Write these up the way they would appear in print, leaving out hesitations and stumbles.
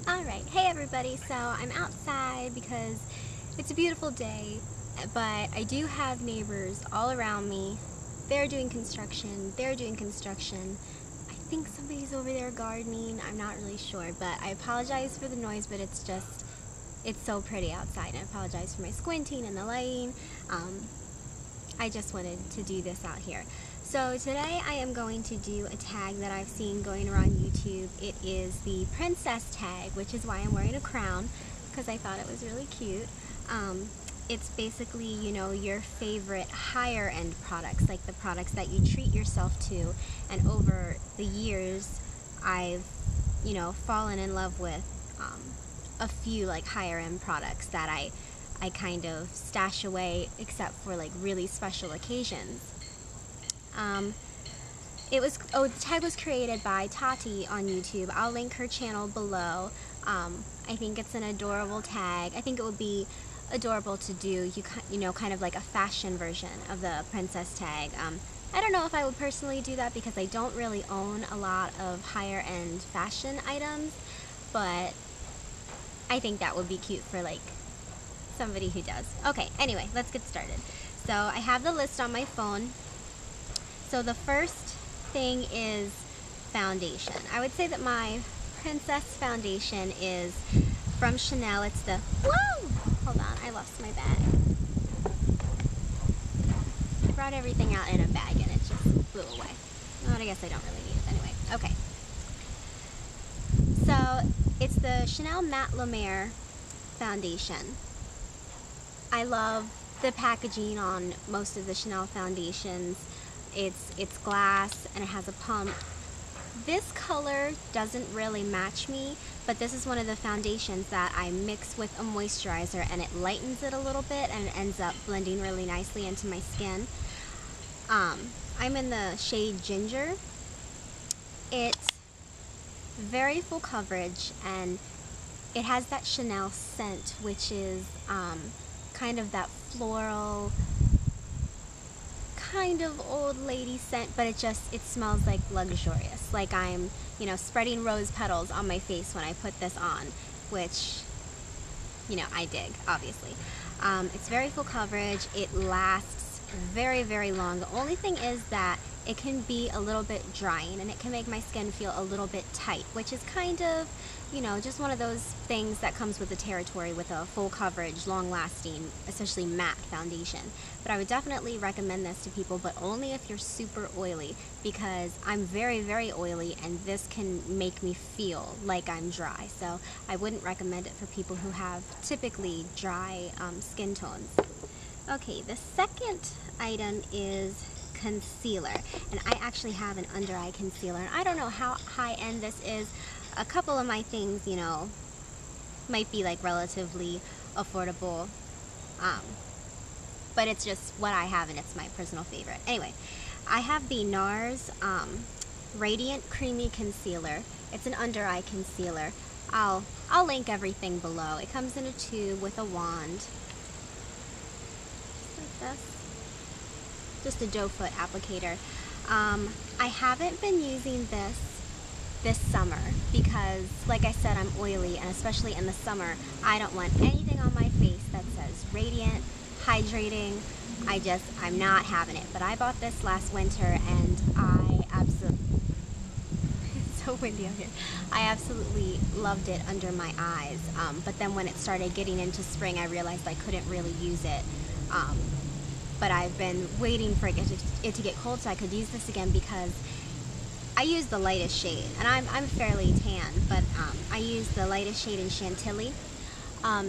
Alright, hey everybody, so I'm outside because it's a beautiful day, but I do have neighbors all around me. They're doing construction. I think somebody's over there gardening. I'm not really sure, but I apologize for the noise, but it's so pretty outside. I apologize for my squinting and the lighting. I just wanted to do this out here. So today I am going to do a tag that I've seen going around YouTube. It is the princess tag, which is why I'm wearing a crown, because I thought it was really cute. It's basically, you know, your favorite higher end products, like the products that you treat yourself to. And over the years, I've, you know, fallen in love with a few like higher end products that I kind of stash away except for like really special occasions. The tag was created by Tati on YouTube. I'll link her channel below. I think it's an adorable tag. I think it would be adorable to do, you know, kind of like a fashion version of the princess tag. I don't know if I would personally do that because I don't really own a lot of higher end fashion items, but I think that would be cute for like somebody who does. Okay, anyway, let's get started. So I have the list on my phone. So the first thing is foundation. I would say that my princess foundation is from Chanel. It's the, whoa! Hold on, I lost my bag. I brought everything out in a bag and it just flew away. But I guess I don't really need it anyway. Okay. So it's the Chanel Matte Lumiere foundation. I love the packaging on most of the Chanel foundations. It's glass and it has a pump. This color doesn't really match me, but this is one of the foundations that I mix with a moisturizer and it lightens it a little bit and it ends up blending really nicely into my skin. I'm in the shade Ginger. It's very full coverage and it has that Chanel scent, which is kind of that floral, kind of old lady scent, but it smells like luxurious, like I'm, you know, spreading rose petals on my face when I put this on, which, you know, I dig, obviously. It's very full coverage. It lasts very, very long. The only thing is that it can be a little bit drying and it can make my skin feel a little bit tight, which is kind of, you know, just one of those things that comes with the territory with a full coverage, long lasting, especially matte foundation. But I would definitely recommend this to people, but only if you're super oily, because I'm very, very oily and this can make me feel like I'm dry. So I wouldn't recommend it for people who have typically dry skin tones. Okay, the second item is concealer, and I actually have an under eye concealer. I don't know how high end this is. A couple of my things, you know, might be like relatively affordable, but it's just what I have and it's my personal favorite. Anyway, I have the NARS Radiant Creamy Concealer. It's an under eye concealer. I'll link everything below. It comes in a tube with a wand, just like this. Just a doe foot applicator. I haven't been using this summer because, like I said, I'm oily, and especially in the summer, I don't want anything on my face that says radiant, hydrating. I'm not having it. But I bought this last winter and I absolutely, it's so windy out here. I absolutely loved it under my eyes. But then when it started getting into spring, I realized I couldn't really use it. But I've been waiting for it to get cold so I could use this again, because I use the lightest shade, and I'm fairly tan, but I use the lightest shade in Chantilly,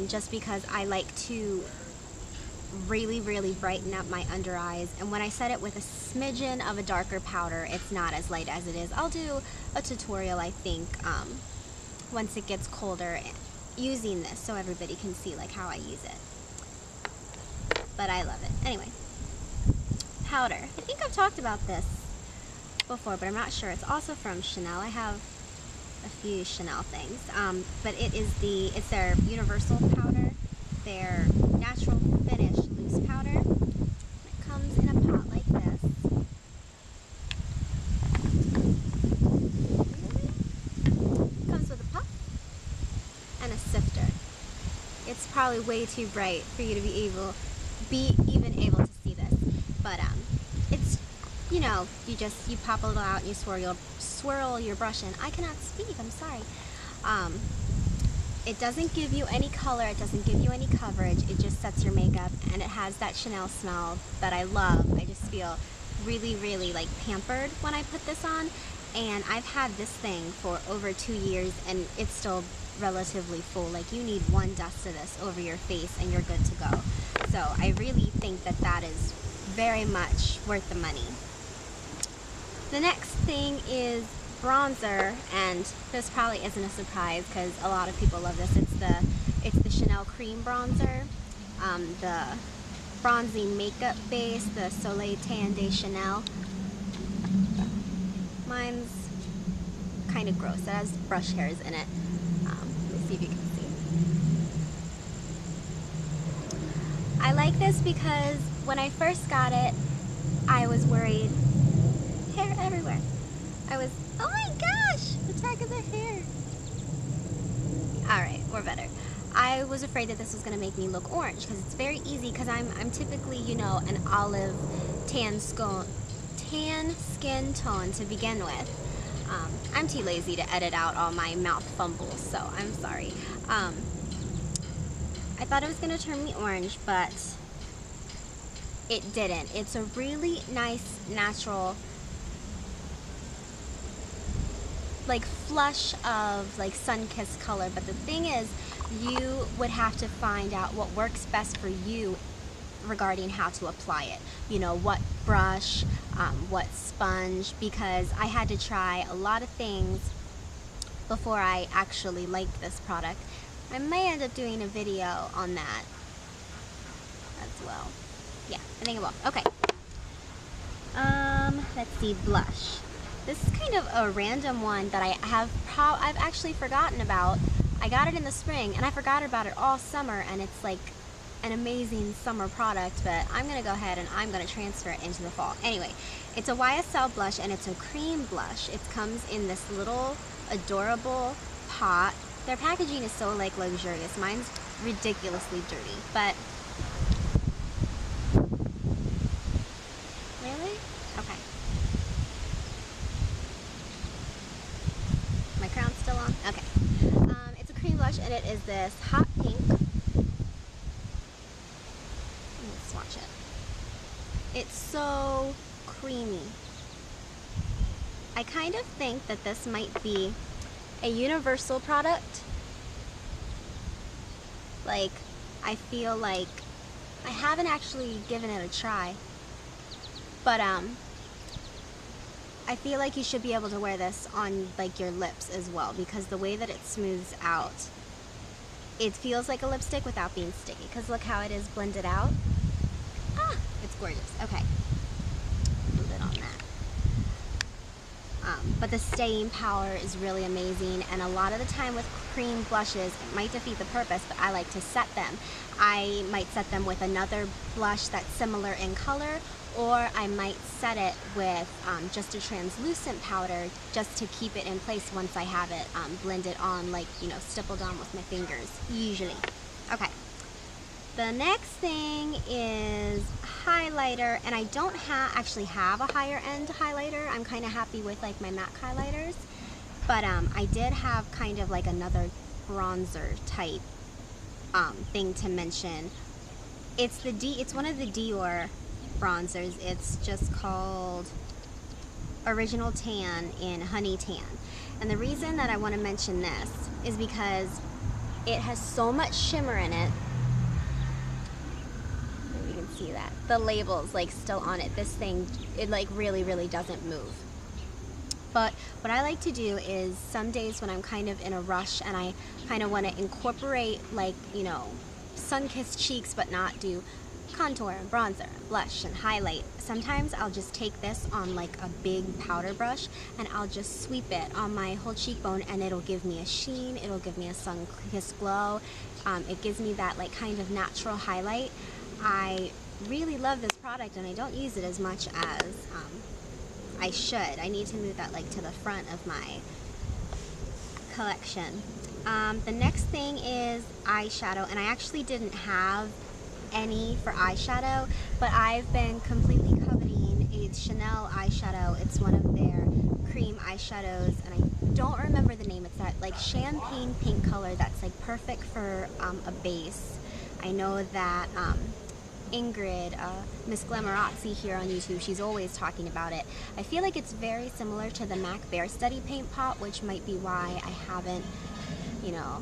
just because I like to really, really brighten up my under eyes. And when I set it with a smidgen of a darker powder, it's not as light as it is. I'll do a tutorial, I think, once it gets colder, using this so everybody can see like how I use it. But I love it. Anyway, powder. I think I've talked about this before, but I'm not sure. It's also from Chanel. I have a few Chanel things, but it's their universal powder, their natural finish loose powder. It comes in a pot like this. It comes with a puff it's probably way too bright for you to be even able to see this. But it's, you know, you pop it out and you swirl your brush in. I cannot speak, I'm sorry. It doesn't give you any color, it doesn't give you any coverage, it just sets your makeup, and it has that Chanel smell that I love. I just feel really, really like pampered when I put this on, and I've had this thing for over 2 years and it's still relatively full. Like, you need one dust of this over your face and you're good to go. So I really think that that is very much worth the money. The next thing is bronzer, and this probably isn't a surprise because a lot of people love this. It's the Chanel Cream Bronzer, the bronzing makeup base, the Soleil Tan de Chanel. Mine's kind of gross. It has brush hairs in it. Let me see if you can see. I like this because when I first got it, I was worried. Hair everywhere. Oh my gosh! Attack of the hair. Alright, we're better. I was afraid that this was going to make me look orange because it's very easy, because I'm typically, you know, an olive tan skin tone to begin with. I'm too lazy to edit out all my mouth fumbles, so I'm sorry. I thought it was going to turn me orange, but it didn't. It's a really nice, natural, like flush of like sun-kissed color. But the thing is, you would have to find out what works best for you regarding how to apply it. You know, what brush, what sponge, because I had to try a lot of things before I actually liked this product. I may end up doing a video on that as well. Yeah, I think it will. Okay. Let's see, blush. This is kind of a random one that I've actually forgotten about. I got it in the spring and I forgot about it all summer, and it's like an amazing summer product, but I'm gonna go ahead and I'm gonna transfer it into the fall. Anyway, it's a YSL blush and it's a cream blush. It comes in this little adorable pot. Their packaging is so like luxurious. Mine's ridiculously dirty, but really? Okay. My crown's still on? Okay. It's a cream blush and it is this hot pink. Let's swatch it. It's so creamy. I kind of think that this might be a universal product. Like, I feel like I haven't actually given it a try, but I feel like you should be able to wear this on like your lips as well, because the way that it smooths out, it feels like a lipstick without being sticky. Because look how it is blended out. Ah, it's gorgeous. Okay, a little bit on that. But the staying power is really amazing, and a lot of the time with cream blushes, it might defeat the purpose, but I like to set them. I might set them with another blush that's similar in color, or I might set it with just a translucent powder just to keep it in place once I have it blended on, like, you know, stippled on with my fingers, usually. Okay. The next thing is highlighter, and I don't actually have a higher end highlighter. I'm kind of happy with like my MAC highlighters, but I did have kind of like another bronzer type thing to mention. It's one of the Dior bronzers. It's just called Original Tan in Honey Tan, and the reason that I want to mention this is because it has so much shimmer in it. See that the label's like still on it. This thing, it like really doesn't move. But what I like to do is some days when I'm kind of in a rush and I kind of want to incorporate, like, you know, sun-kissed cheeks but not do contour and bronzer and blush and highlight, sometimes I'll just take this on like a big powder brush and I'll just sweep it on my whole cheekbone, and it'll give me a sheen, it'll give me a sun-kissed glow. It gives me that like kind of natural highlight. I really love this product, and I don't use it as much as I should. I need to move that like to the front of my collection. The next thing is eyeshadow, and I actually didn't have any for eyeshadow, but I've been completely coveting a Chanel eyeshadow. It's one of their cream eyeshadows, and I don't remember the name. It's that like champagne pink color that's like perfect for a base. I know that Ingrid, Miss Glamorazzi here on YouTube, she's always talking about it. I feel like it's very similar to the MAC Bare Study paint pot, which might be why I haven't, you know,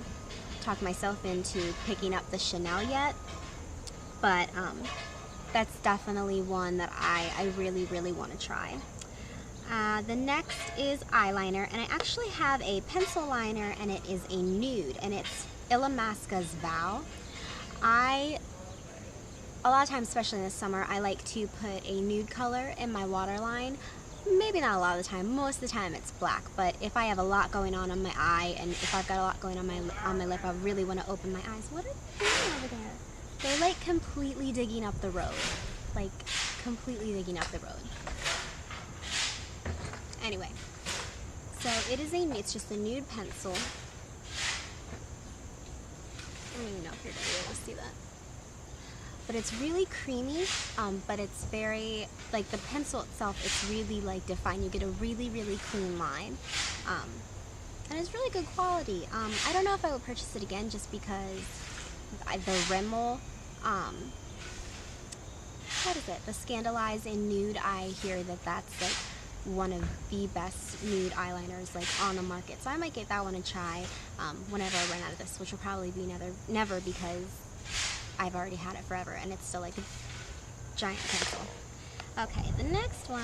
talked myself into picking up the Chanel yet. But that's definitely one that I really, really want to try. The next is eyeliner, and I actually have a pencil liner, and it is a nude, and it's Illamasqua's Vow. A lot of times, especially in the summer, I like to put a nude color in my waterline. Maybe not a lot of the time. Most of the time it's black, but if I have a lot going on my eye, and if I've got a lot going on my lip, I really want to open my eyes. What are they doing over there? They're like completely digging up the road. Like completely digging up the road. Anyway, so it's just a nude pencil. I don't even know if you're going to be able to see that. But it's really creamy, but it's very, like the pencil itself, it's really like defined. You get a really, really clean line. And it's really good quality. I don't know if I would purchase it again just because the Rimmel, what is it? The Scandalize in Nude, I hear that that's like one of the best nude eyeliners like on the market. So I might give that one a try whenever I run out of this, which will probably be never because I've already had it forever and it's still like a giant pencil. Okay, the next one,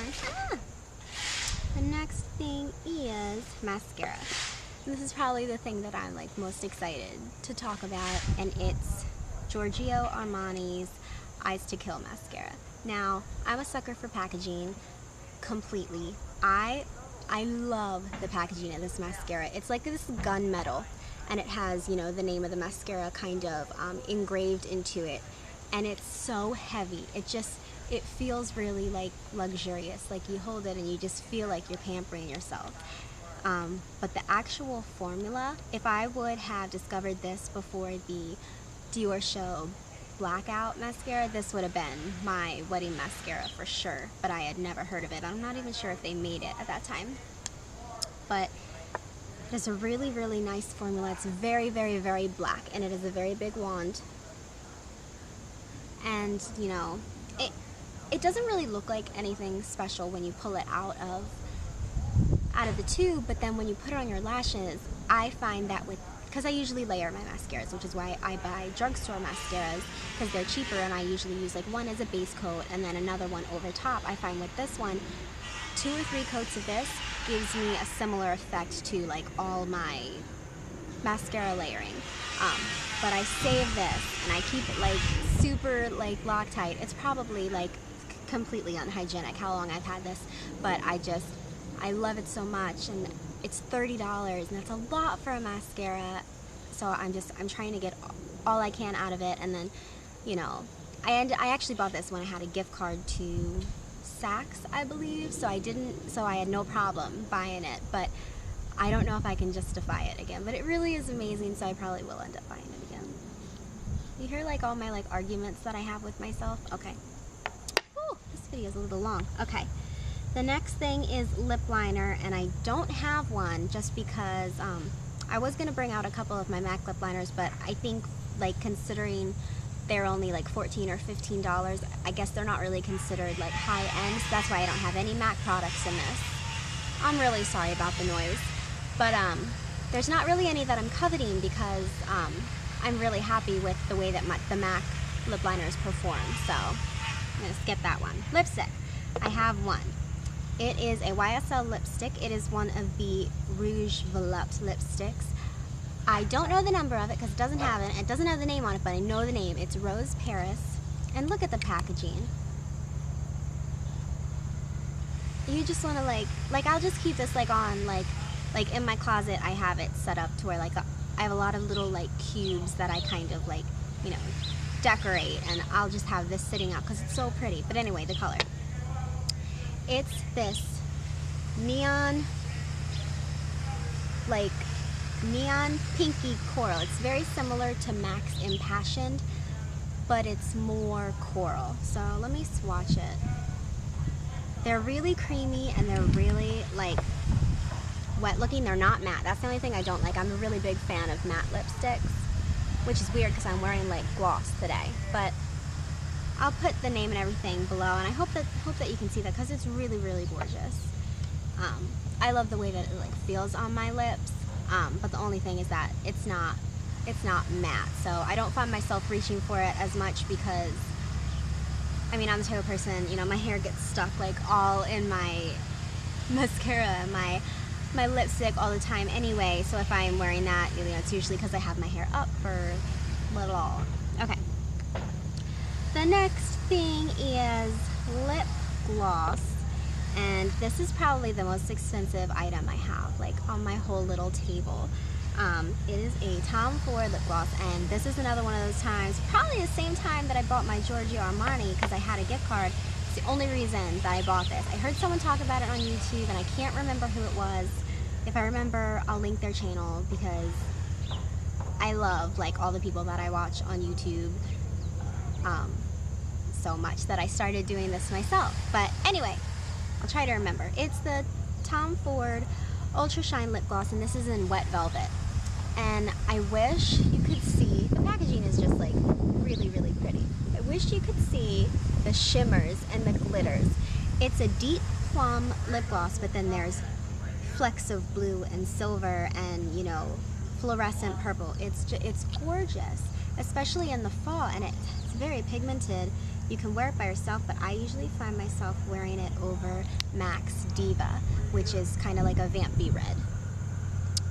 the next thing is mascara. This is probably the thing that I'm like most excited to talk about, and it's Giorgio Armani's Eyes to Kill mascara. Now, I'm a sucker for packaging completely. I love the packaging of this mascara. It's like this gunmetal, and it has, you know, the name of the mascara kind of engraved into it, and it's so heavy. It feels really like luxurious. Like you hold it and you just feel like you're pampering yourself. But the actual formula, if I would have discovered this before the Dior Show Blackout mascara, this would have been my wedding mascara for sure, but I had never heard of it. I'm not even sure if they made it at that time. But it's a really, really nice formula. It's very, very, very black, and it is a very big wand. And, you know, it doesn't really look like anything special when you pull it out of the tube, but then when you put it on your lashes, I find that because I usually layer my mascaras, which is why I buy drugstore mascaras, because they're cheaper, and I usually use like one as a base coat and then another one over top. I find with this one, 2 or 3 coats of this gives me a similar effect to like all my mascara layering. But I save this and I keep it like super like Loctite. It's probably like completely unhygienic how long I've had this, but I love it so much, and it's $30, and that's a lot for a mascara. So I'm trying to get all I can out of it, and then, you know, I actually bought this when I had a gift card to Saks, I believe, so I had no problem buying it, but I don't know if I can justify it again. But it really is amazing, so I probably will end up buying it again. You hear like all my like arguments that I have with myself? Okay. Ooh, this video is a little long. Okay. The next thing is lip liner, and I don't have one just because I was going to bring out a couple of my MAC lip liners, but I think like considering they're only like $14 or $15, I guess they're not really considered like high end, so that's why I don't have any MAC products in this. I'm really sorry about the noise, but there's not really any that I'm coveting because I'm really happy with the way that the MAC lip liners perform, so I'm going to skip that one. Lipstick, I have one. It is a YSL lipstick. It is one of the Rouge Volupte lipsticks. I don't know the number of it because it doesn't have it. It doesn't have the name on it, but I know the name. It's Rose Paris. And look at the packaging. You just want to like I'll just keep this like on like in my closet. I have it set up to where like I have a lot of little like cubes that I kind of like, you know, decorate, and I'll just have this sitting out because it's so pretty. But anyway, the color. It's this neon, like neon pinky coral. It's very similar to MAC's Impassioned, but it's more coral. So let me swatch it. They're really creamy and they're really like wet looking. They're not matte. That's the only thing I don't like. I'm a really big fan of matte lipsticks, which is weird because I'm wearing like gloss today. But I'll put the name and everything below, and I hope that you can see that because it's really, really gorgeous. I love the way that it like feels on my lips, but the only thing is that it's not matte, so I don't find myself reaching for it as much because, I mean, I'm the type of person, you know, my hair gets stuck like all in my mascara, my lipstick all the time anyway, so if I'm wearing that, you know, it's usually because I have my hair up for little. Okay. The next thing is lip gloss, and this is probably the most expensive item I have, like on my whole little table. It is a Tom Ford lip gloss, and this is another one of those times, probably the same time that I bought my Giorgio Armani because I had a gift card. It's the only reason that I bought this. I heard someone talk about it on YouTube, and I can't remember who it was. If I remember, I'll link their channel because I love like all the people that I watch on YouTube so much that I started doing this myself. But anyway, I'll try to remember. It's the Tom Ford Ultra Shine Lip Gloss, and this is in Wet Velvet. And I wish you could see, the packaging is just like really, really pretty. I wish you could see the shimmers and the glitters. It's a deep plum lip gloss, but then there's flecks of blue and silver and, you know, fluorescent purple. It's gorgeous, especially in the fall, and it's very pigmented. You can wear it by yourself, but I usually find myself wearing it over MAC's Diva, which is kind of like a vampy red.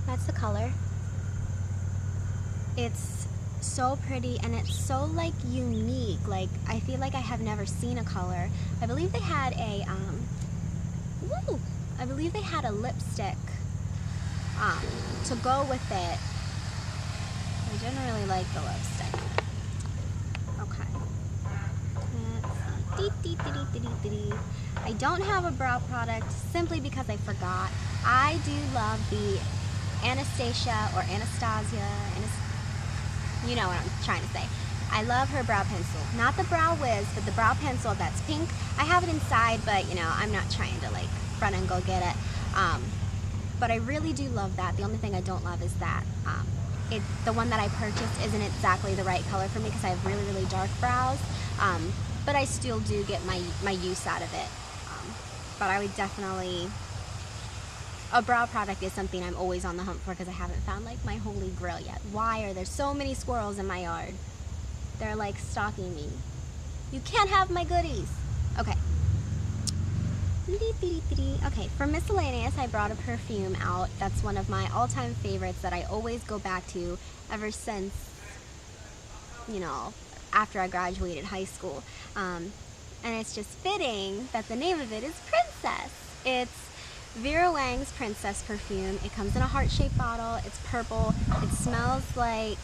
That's the color. It's so pretty, and it's so like unique. Like, I feel like I have never seen a color. I believe they had a I believe they had a lipstick to go with it. I didn't really like the lipstick. Okay. I don't have a brow product simply because I forgot. I do love the Anastasia, you know what I'm trying to say. I love her brow pencil. Not the Brow Wiz, but the brow pencil that's pink. I have it inside, but you know, I'm not trying to like run and go get it. But I really do love that. The only thing I don't love is that the one that I purchased isn't exactly the right color for me because I have really, really dark brows. But I still do get my use out of it. But I would definitely, a brow product is something I'm always on the hunt for because I haven't found like my holy grail yet. Why are there so many squirrels in my yard? They're like stalking me. You can't have my goodies. Okay. Okay, for miscellaneous, I brought a perfume out. That's one of my all-time favorites that I always go back to ever since, you know, after I graduated high school. And it's just fitting that the name of it is Princess. It's Vera Wang's Princess perfume. It comes in a heart-shaped bottle. It's purple. It smells like,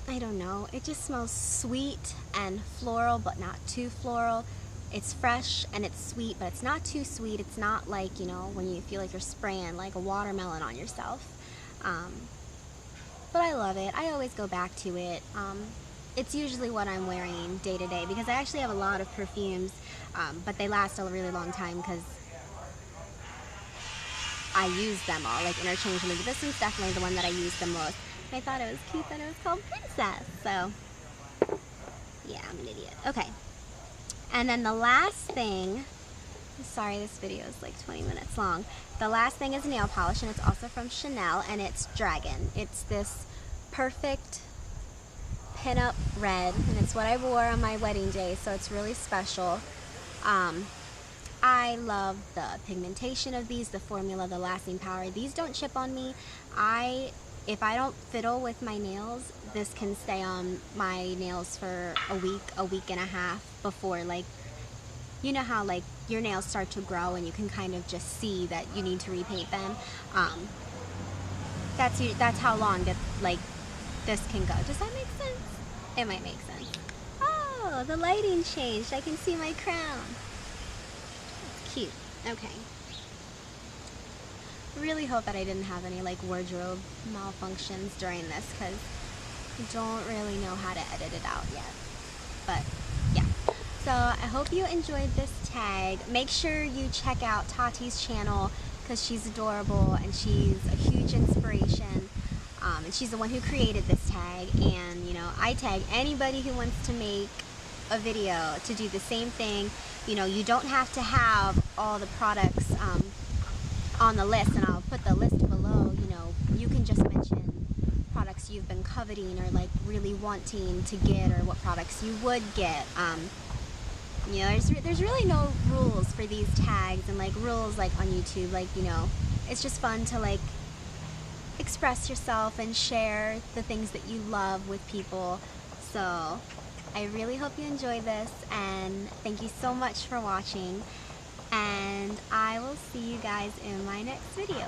I don't know, it just smells sweet and floral, but not too floral. It's fresh and it's sweet, but it's not too sweet. It's not like, you know, when you feel like you're spraying like a watermelon on yourself. But I love it. I always go back to it. It's usually what I'm wearing day to day because I actually have a lot of perfumes, but they last a really long time because I use them all like interchangeably. This one's definitely the one that I use the most. I thought it was cute that it was called Princess. So yeah, I'm an idiot. Okay. And then the last thing, sorry this video is like 20 minutes long. The last thing is nail polish, and it's also from Chanel, and it's Dragon. It's this perfect pinup red, and it's what I wore on my wedding day, so it's really special. I love the pigmentation of these, the formula, the lasting power. These don't chip on me. If I don't fiddle with my nails, this can stay on my nails for a week and a half before, like, you know how like your nails start to grow and you can kind of just see that you need to repaint them. That's how long that like this can go. Does that make sense? It might make sense. Oh, the lighting changed. I can see my crown. It's cute. Okay. really hope that I didn't have any like wardrobe malfunctions during this, because I don't really know how to edit it out yet. But yeah, so I hope you enjoyed this tag. Make sure you check out Tati's channel, because she's adorable and she's a huge inspiration. And she's the one who created this tag, and you know, I tag anybody who wants to make a video to do the same thing. You know, you don't have to have all the products on the list, and I'll put the list below. You know, you can just mention products you've been coveting or like really wanting to get, or what products you would get. You know, there's really no rules for these tags, and like rules like on YouTube, like, you know, it's just fun to like express yourself and share the things that you love with people. So I really hope you enjoy this, and thank you so much for watching, and I will see you guys in my next video.